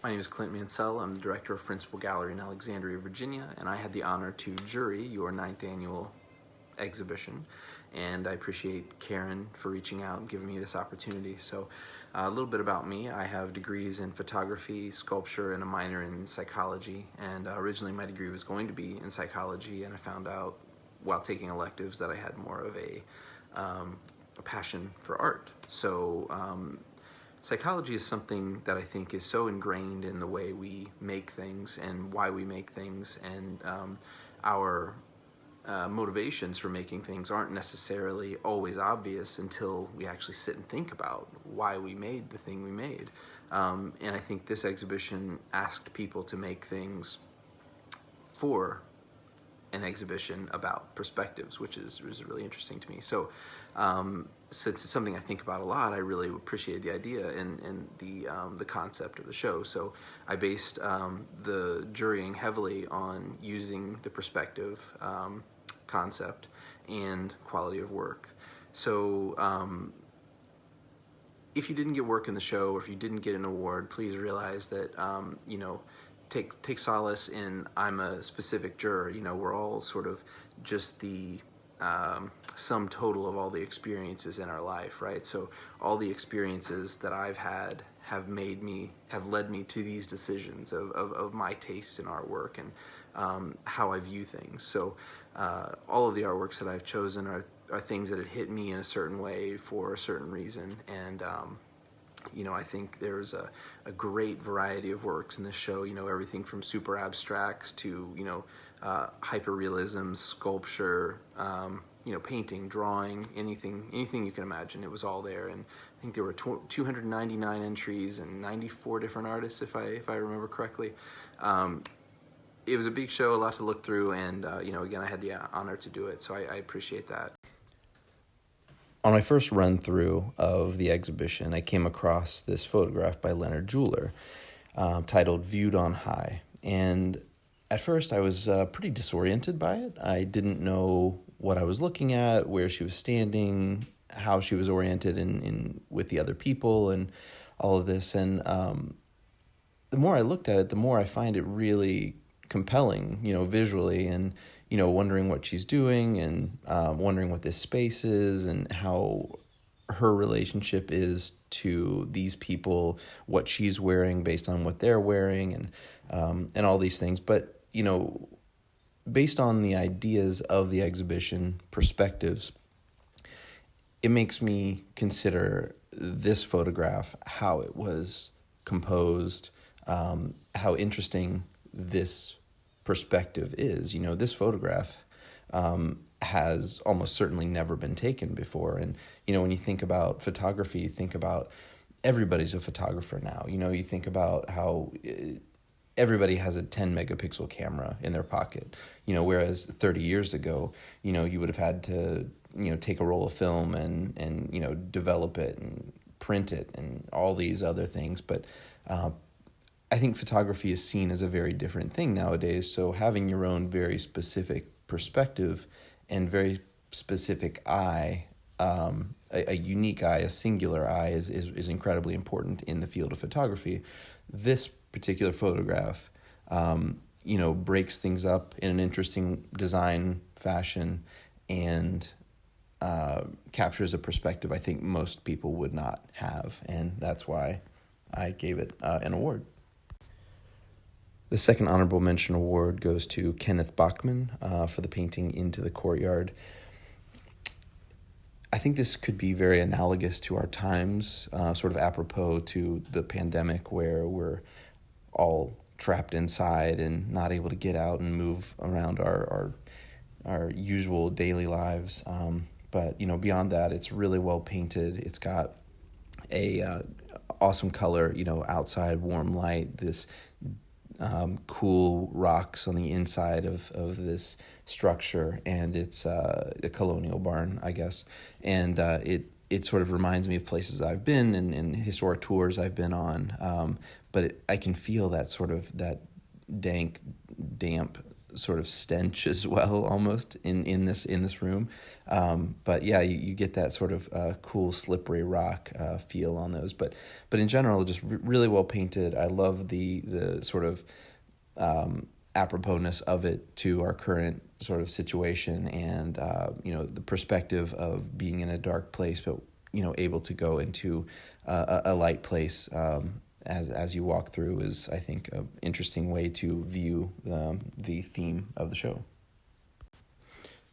My name is Clint Mansell. I'm the director of Principal Gallery in Alexandria, Virginia, and I had the honor to jury your 9th annual exhibition. And I appreciate Karen for reaching out and giving me this opportunity. So a little bit about me. I have degrees in photography, sculpture, and a minor in psychology. And originally my degree was going to be in psychology, and I found out while taking electives that I had more of a passion for art. So psychology is something that I think is so ingrained in the way we make things and why we make things, and our motivations for making things aren't necessarily always obvious until we actually sit and think about why we made the thing we made. And I think this exhibition asked people to make things for an exhibition about perspectives, which is really interesting to me. So since it's something I think about a lot, I really appreciated the idea and the concept of the show. So I based the jurying heavily on using the perspective concept and quality of work. So if you didn't get work in the show, or if you didn't get an award, please realize that take solace in I'm a specific juror. We're all sort of just the sum total of all the experiences in our life, right? So all the experiences that I've had have led me to these decisions of my tastes in artwork and how I view things. So all of the artworks that I've chosen are things that have hit me in a certain way for a certain reason, and I think there's a great variety of works in this show, everything from super abstracts to, hyperrealism, sculpture, painting, drawing, anything you can imagine. It was all there, and I think there were 299 entries and 94 different artists, if I remember correctly. It was a big show, a lot to look through, and, again, I had the honor to do it, so I appreciate that. On my first run-through of the exhibition, I came across this photograph by Leonard Jeweler titled Viewed on High. And at first, I was pretty disoriented by it. I didn't know what I was looking at, where she was standing, how she was oriented in with the other people, and all of this. And the more I looked at it, the more I find it really compelling, visually, and wondering what she's doing, and wondering what this space is and how her relationship is to these people, what she's wearing based on what they're wearing, and all these things. But, based on the ideas of the exhibition, perspectives, it makes me consider this photograph, how it was composed, how interesting this perspective is. This photograph has almost certainly never been taken before. And, when you think about photography, you think about everybody's a photographer now. You think about how everybody has a 10 megapixel camera in their pocket, whereas 30 years ago, you would have had to, take a roll of film and develop it and print it and all these other things. But I think photography is seen as a very different thing nowadays. So having your own very specific perspective and very specific eye, a unique eye, a singular eye is incredibly important in the field of photography. This particular photograph, breaks things up in an interesting design fashion and captures a perspective I think most people would not have. And that's why I gave it an award. The second honorable mention award goes to Kenneth Bachman for the painting Into the Courtyard. I think this could be very analogous to our times, sort of apropos to the pandemic, where we're all trapped inside and not able to get out and move around our usual daily lives. But beyond that, it's really well painted. It's got a awesome color, outside warm light, this cool rocks on the inside of this structure, and it's a colonial barn, I guess. And it sort of reminds me of places I've been and historic tours I've been on. But I can feel that sort of that dank, damp sort of stench as well, almost in this room. But yeah, you get that sort of cool slippery rock feel on those. But in general, just really well painted. I love the sort of aproposness of it to our current sort of situation, and the perspective of being in a dark place, but able to go into a light place as you walk through is, I think, an interesting way to view the theme of the show.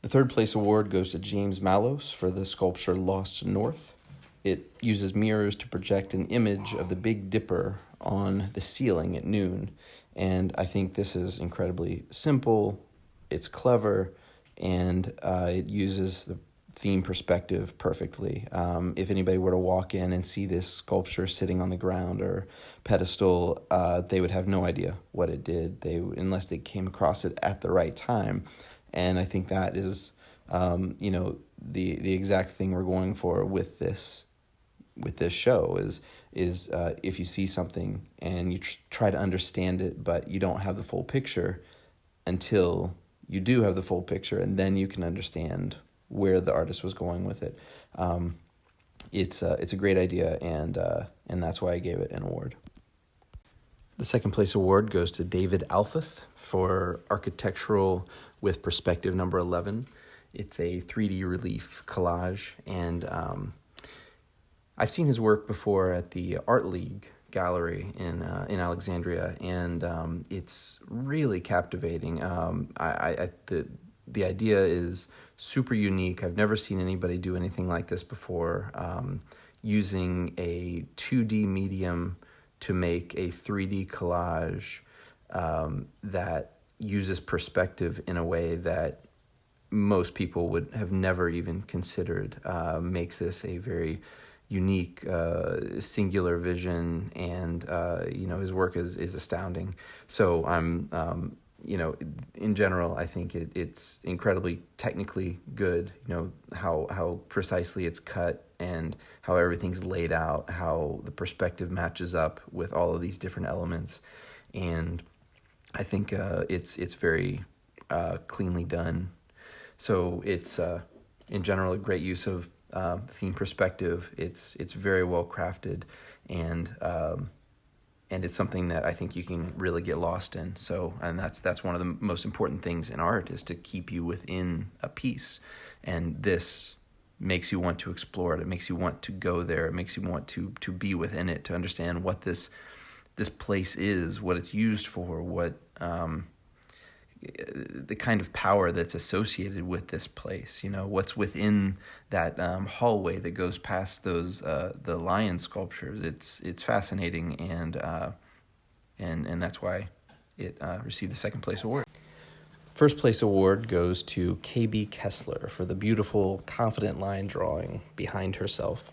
The third place award goes to James Mallows for the sculpture Lost North. It uses mirrors to project an image of the Big Dipper on the ceiling at noon, and I think this is incredibly simple, it's clever, and it uses the theme perspective perfectly. If anybody were to walk in and see this sculpture sitting on the ground or pedestal, they would have no idea what it did, unless they came across it at the right time. And I think that is, the exact thing we're going for with this show is if you see something and you try to understand it, but you don't have the full picture until you do have the full picture, and then you can understand where the artist was going with it. It's a great idea, and that's why I gave it an award. The second place award goes to David Alfuth for Architectural with Perspective number 11. It's a 3D relief collage, and I've seen his work before at the Art League Gallery in Alexandria, and it's really captivating. The idea is super unique. I've never seen anybody do anything like this before, using a 2D medium to make a 3D collage that uses perspective in a way that most people would have never even considered. Makes this a very unique, singular vision, and his work is astounding. So I'm in general, I think it's incredibly technically good. How precisely it's cut and how everything's laid out, how the perspective matches up with all of these different elements, and I think it's very cleanly done. So it's in general a great use of theme perspective. It's very well crafted, and it's something that I think you can really get lost in. So, and that's one of the most important things in art, is to keep you within a piece. And this makes you want to explore it. It makes you want to go there. It makes you want to be within it, to understand what this place is, what it's used for, what the kind of power that's associated with this place. What's within that hallway that goes past those the lion sculptures. It's fascinating, and that's why it received the second place award. First place award goes to KB Kessler for the beautiful, confident line drawing behind herself.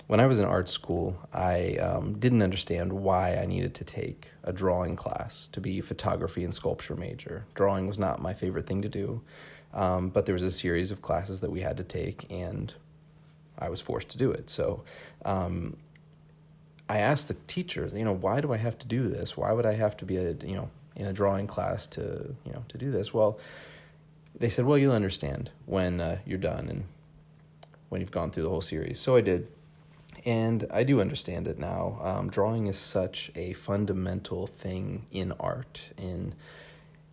When I was in art school, I didn't understand why I needed to take a drawing class to be photography and sculpture major. Drawing was not my favorite thing to do, but there was a series of classes that we had to take, and I was forced to do it. So I asked the teachers, why do I have to do this? Why would I have to be in a drawing class to do this? Well, they said, well, you'll understand when you're done and when you've gone through the whole series. So I did. And I do understand it now. Drawing is such a fundamental thing in art. And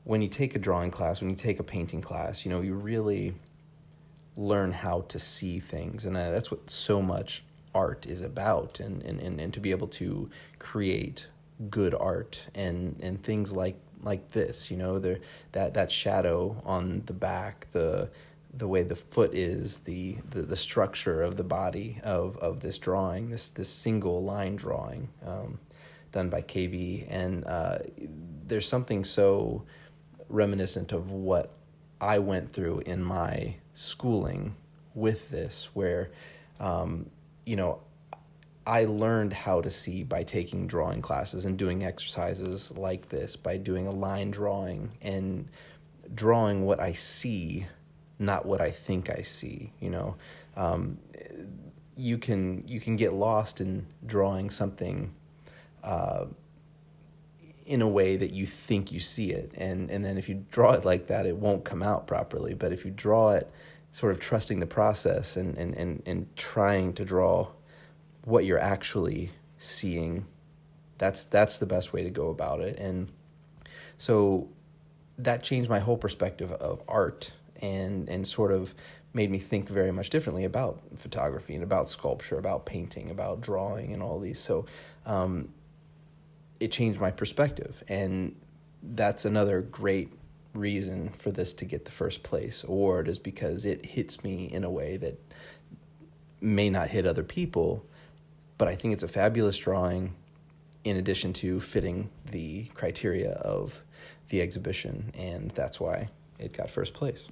when you take a drawing class, when you take a painting class, you really learn how to see things. And that's what so much art is about. And to be able to create good art and things like this, that shadow on the back, the way the foot is, the structure of the body of this drawing, this single line drawing done by KB. And there's something so reminiscent of what I went through in my schooling with this, where, I learned how to see by taking drawing classes and doing exercises like this, by doing a line drawing and drawing what I see, not what I think I see. You can get lost in drawing something in a way that you think you see it. And then if you draw it like that, it won't come out properly. But if you draw it sort of trusting the process and trying to draw what you're actually seeing, that's the best way to go about it. And so that changed my whole perspective of art and sort of made me think very much differently about photography and about sculpture, about painting, about drawing and all these. So it changed my perspective. And that's another great reason for this to get the first place award, is because it hits me in a way that may not hit other people, but I think it's a fabulous drawing in addition to fitting the criteria of the exhibition, and that's why it got first place.